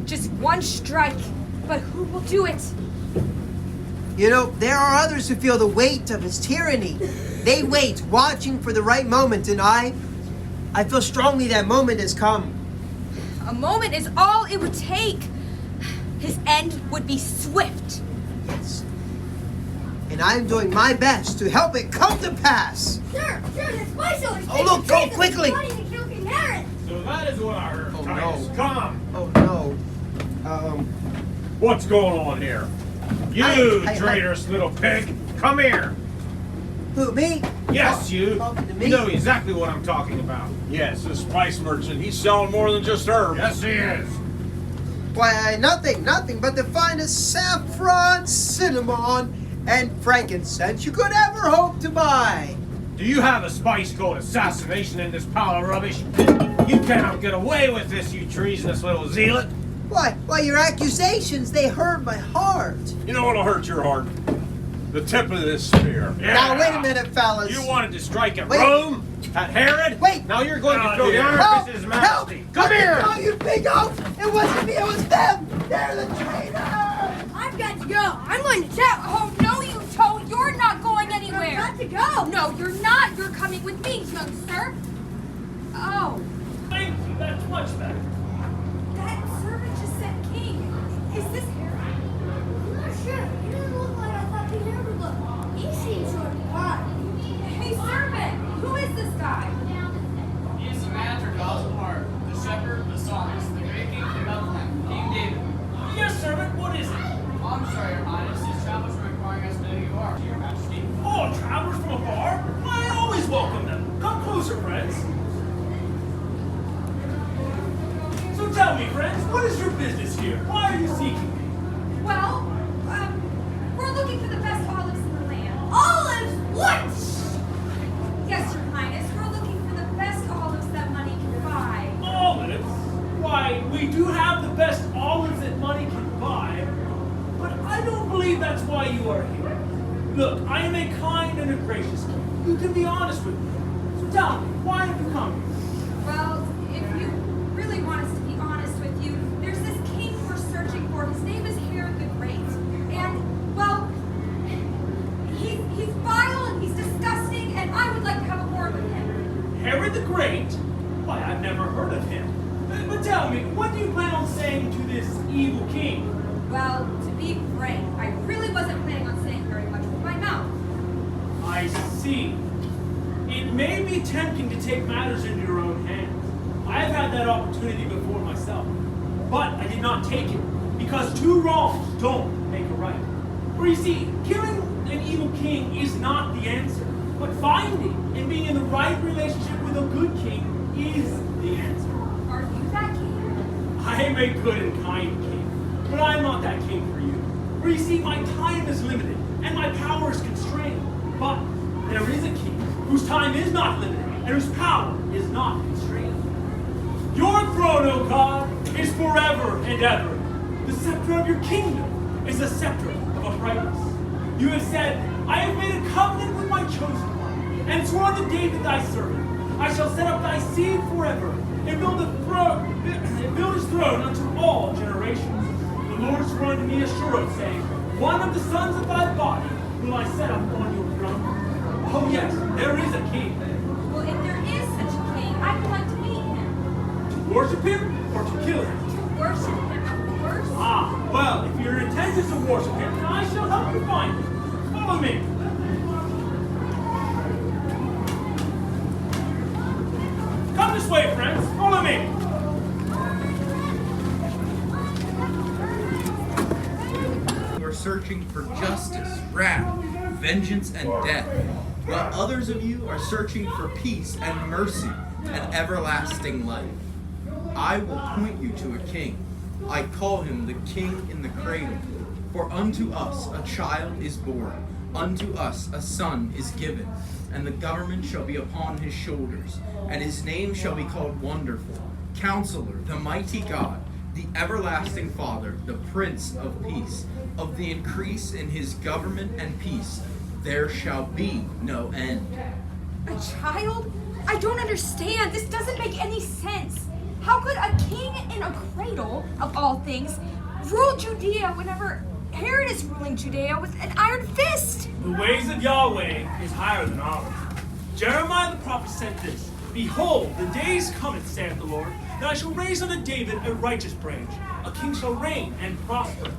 Just one strike. But who will do it? You know, there are others who feel the weight of his tyranny. They wait, watching for the right moment, and I feel strongly that moment has come. A moment is all it would take. His end would be swift. Yes. And I am doing my best to help it come to pass. Sure, the spice owners. Oh, look, go quickly. So that is what I heard. Oh, Titus, no. come. Oh, no. What's going on here? You traitorous little pig. Come here. Who, me? Yes, you. Talking to me? You know exactly what I'm talking about. Yes, the spice merchant. He's selling more than just herbs. Yes, he is. Why, nothing but the finest saffron, cinnamon, and frankincense you could ever hope to buy. Do you have a spice called assassination in this pile of rubbish? You cannot get away with this, you treasonous little zealot. Why, your accusations, they hurt my heart. You know what'll hurt your heart? The tip of this spear. Yeah. Now, wait a minute, fellas. You wanted to strike at Wait. Rome? At Herod? Wait. Now you're going to Out throw the here. iron Help! fist at his majesty. Help! Come here! No, you big oaf! It wasn't me, it was them! They're the traitors! I've got to go. I'm going to town. Oh, no, you don't. You're not going anywhere. I've got to go. No, you're not. You're coming with me, young sir. Oh, Thank you, that's much better. that servant just said king. Is this Herod? I'm not sure. He doesn't look like I thought he ever looked. He seems sort of blind. Hey, servant, who is this guy? He is the man after God's own heart, the shepherd, the psalmist, the great king from Bethlehem, King David. Yes, servant, what is it? I'm sorry, Your Highness, these travelers are requiring us to know who you are, Your Majesty. Oh, travelers from afar? I always welcome them. Come closer, friends. So tell me, friends, what is your business here? Why are you seeking me? Well, we're looking for the best olives in the land. Olives? What? Yes, Your Highness, we're looking for the best olives that money can buy. Olives? Why, we do have the best olives that money can buy, but I don't believe that's why you are here. Look, I am a kind and a gracious king. You can be honest with me. So tell me, why have you come here? Well, if you really want us to be honest with you, there's this king we're searching for. His name is Herod the Great. And, well, he's vile and he's disgusting, and I would like to have a word with him. Herod the Great? Why, I've never heard of him. But tell me, what do you plan on saying to this evil king? Well, to be frank, I really wasn't planning on saying very much with my mouth. I see. It may be tempting to take matters into your own hands. I have had that opportunity before myself, but I did not take it because two wrongs don't make a right. For you see, killing an evil king is not the answer, but finding and being in the right relationship with a good king is the answer. Are you that king? I am a good and kind king, but I am not that king for you. For you see, my time is limited and my power is constrained. But there is a king whose time is not limited and whose power is not constrained. Your throne, O God, is forever and ever. The scepter of your kingdom is the scepter of uprightness. You have said, I have made a covenant with my chosen one, and sworn to David thy servant, I shall set up thy seed forever, and build his throne unto all generations. The Lord swore unto me a sure oath, saying, one of the sons of thy body will I set up on your throne. Oh yes, there is a king. Well, if there is such a king, I would like to meet him. To worship him or to kill him? To worship him, of course. Ah, well, if your intent is to worship him, then I shall help you find him. Follow me. Come this way, friends. Follow me. You are searching for justice, wrath, vengeance, and death, while others of you are searching for peace and mercy and everlasting life. I will point you to a king. I call him the King in the cradle. For unto us a child is born, unto us a son is given, and the government shall be upon his shoulders, and his name shall be called Wonderful, Counselor, the Mighty God, the Everlasting Father, the Prince of Peace. Of the increase in his government and peace there shall be no end. A child? I don't understand. This doesn't make any sense. How could a king in a cradle, of all things, rule Judea whenever Herod is ruling Judea with an iron fist? The ways of Yahweh is higher than ours. Jeremiah the prophet said this, Behold, the days cometh, saith the Lord, that I shall raise unto David a righteous branch. A king shall reign and prosper.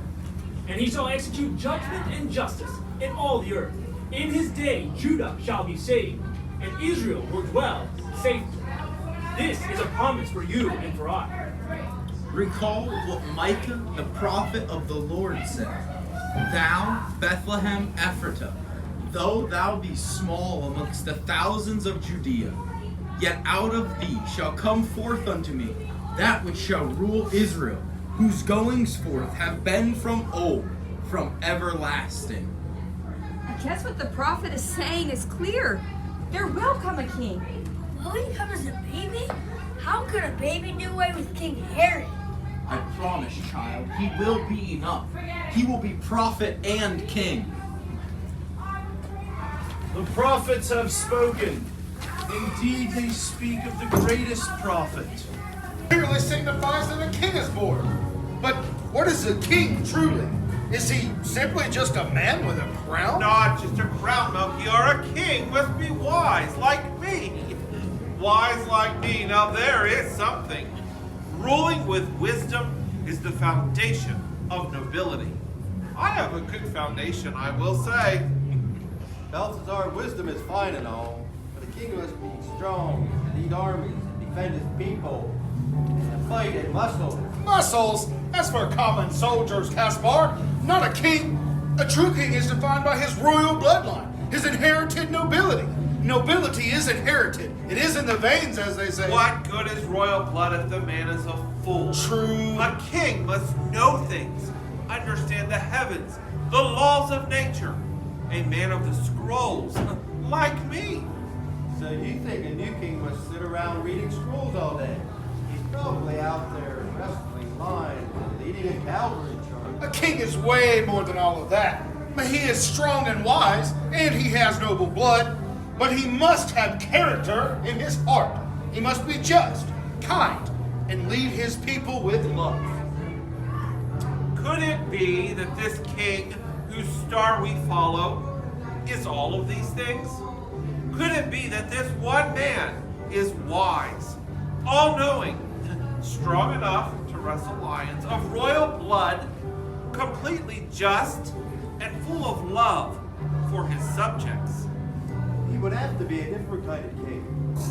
And he shall execute judgment and justice in all the earth. In his day Judah shall be saved, and Israel will dwell safely. This is a promise for you and for I. Recall what Micah, the prophet of the Lord, said. Thou, Bethlehem Ephratah, though thou be small amongst the thousands of Judea, yet out of thee shall come forth unto me that which shall rule Israel, whose goings forth have been from old, from everlasting. I guess what the prophet is saying is clear. There will come a king. Will he come as a baby? How could a baby do away with King Herod? I promise, child, he will be enough. He will be prophet and king. The prophets have spoken. Indeed, they speak of the greatest prophet. Clearly signifies that a king is born. But what is a king truly? Is he simply just a man with a crown? Not just a crown, Melchior. A king must be wise, like me. Wise like me. Now there is something. Ruling with wisdom is the foundation of nobility. I have a good foundation, I will say. Belshazzar, wisdom is fine and all, but a king must be strong, and lead armies, and defend his people, and fight and muscle. Muscles? That's for common soldiers, Caspar. Not a king. A true king is defined by his royal bloodline, his inherited nobility. Nobility is inherited. It is in the veins, as they say. What good is royal blood if the man is a fool? True. A king must know things, understand the heavens, the laws of nature. A man of the scrolls, like me. So you think a new king must sit around reading scrolls all day? He's probably out there wrestling lions and leading a cavalry charge. A king is way more than all of that. He is strong and wise, and he has noble blood, but he must have character in his heart. He must be just, kind, and lead his people with love. Could it be that this king whose star we follow is all of these things? Could it be that this one man is wise, all-knowing, strong enough to wrestle lions, of royal blood, completely just, and full of love for his subjects? He would have to be a different kind of king.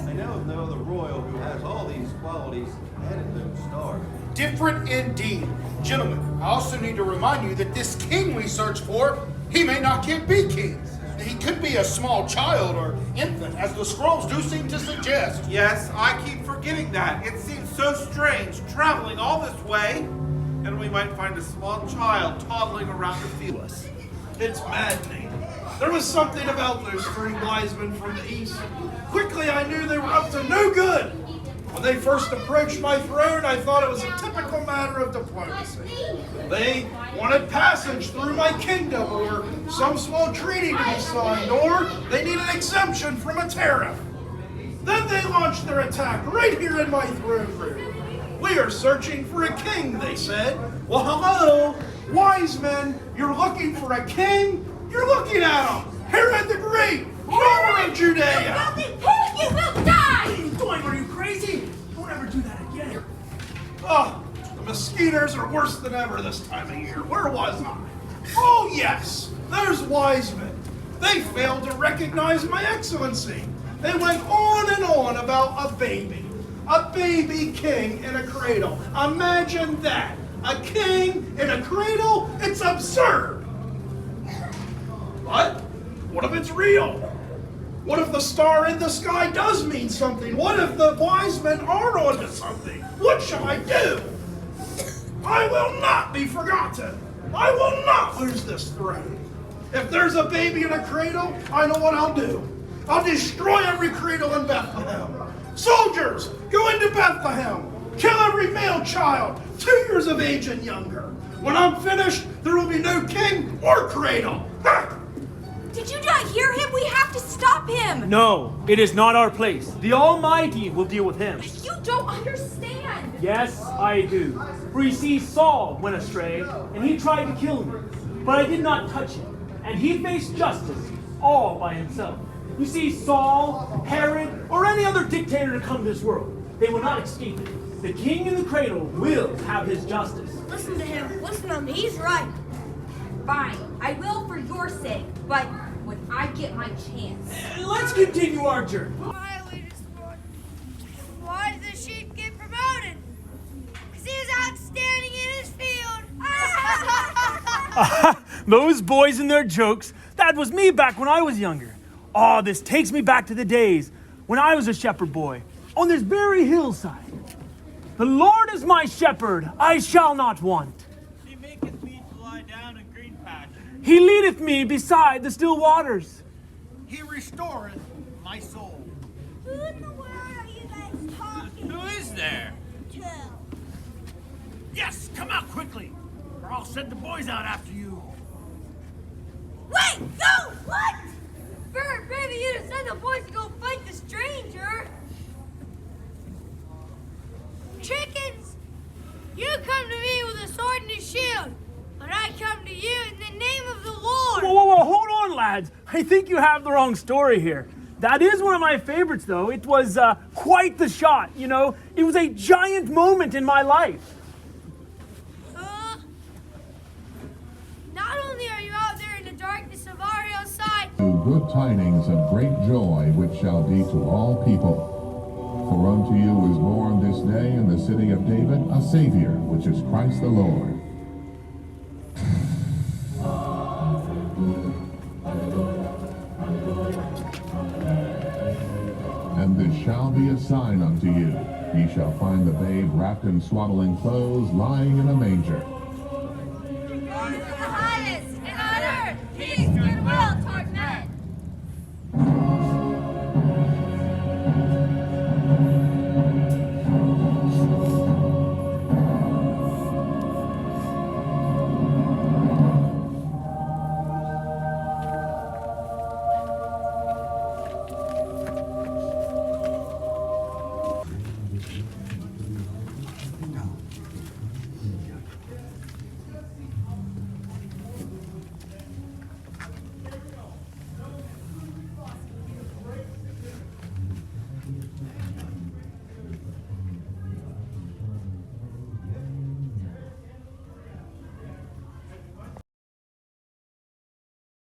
I know of no other royal who has all these qualities and his own star. Different indeed. Gentlemen, I also need to remind you that this king we search for, he may not yet be king. He could be a small child or infant, as the scrolls do seem to suggest. Yes, I keep forgetting that. It seems so strange traveling all this way, and we might find a small child toddling around the field. It's maddening. There was something about those three wise men from the east. Quickly I knew they were up to no good. When they first approached my throne, I thought it was a typical matter of diplomacy. They wanted passage through my kingdom, or some small treaty to be signed, or they needed an exemption from a tariff. Then they launched their attack right here in my throne room. We are searching for a king, they said. Well, hello, wise men, you're looking for a king? You're looking at him, Herod the Great, ruler of Judea. You will die! What are you doing? Are you crazy? Don't ever do that again. Oh, the mosquitoes are worse than ever this time of year. Where was I? Oh, yes, those wise men. They failed to recognize my excellency. They went on and on about a baby king in a cradle. Imagine that. A king in a cradle? It's absurd. But what if it's real? What if the star in the sky does mean something? What if the wise men are onto something? What shall I do? I will not be forgotten. I will not lose this throne. If there's a baby in a cradle, I know what I'll do. I'll destroy every cradle in Bethlehem. Soldiers, go into Bethlehem. Kill every male child, 2 years of age and younger. When I'm finished, there will be no king or cradle. Ha! Did you not hear him? We have to stop him! No, it is not our place. The Almighty will deal with him. You don't understand! Yes, I do. For you see, Saul went astray, and he tried to kill me. But I did not touch him, and he faced justice all by himself. You see, Saul, Herod, or any other dictator to come to this world, they will not escape it. The king in the cradle will have his justice. Listen to him. Listen to him. He's right. Fine, I will for your sake, but when I get my chance. Let's continue our journey. My leader's Lord. Why did the sheep get promoted? Because he was outstanding in his field. Those boys and their jokes, that was me back when I was younger. Oh, this takes me back to the days when I was a shepherd boy on this very hillside. The Lord is my shepherd, I shall not want. He maketh me to lie down in green pastures. He leadeth me beside the still waters. He restoreth my soul. Who in the world are you guys talking Who is there? to? Yes, come out quickly, or I'll send the boys out after you. Wait! No! What? Bert, maybe you to send the boys to go fight the stranger. Chickens! You come to me with a sword and a shield, but I come to you in the name of the Lord. Whoa, hold on, lads. I think you have the wrong story here. That is one of my favorites, though. It was quite the shot, you know. It was a giant moment in my life. Not only are you out there in the darkness of our hillside, Good tidings of great joy, which shall be to all people. For unto you is born this day in the city of David a Savior, which is Christ the Lord. And this shall be a sign unto you. Ye shall find the babe wrapped in swaddling clothes, lying in a manger. the highest, and on earth, peace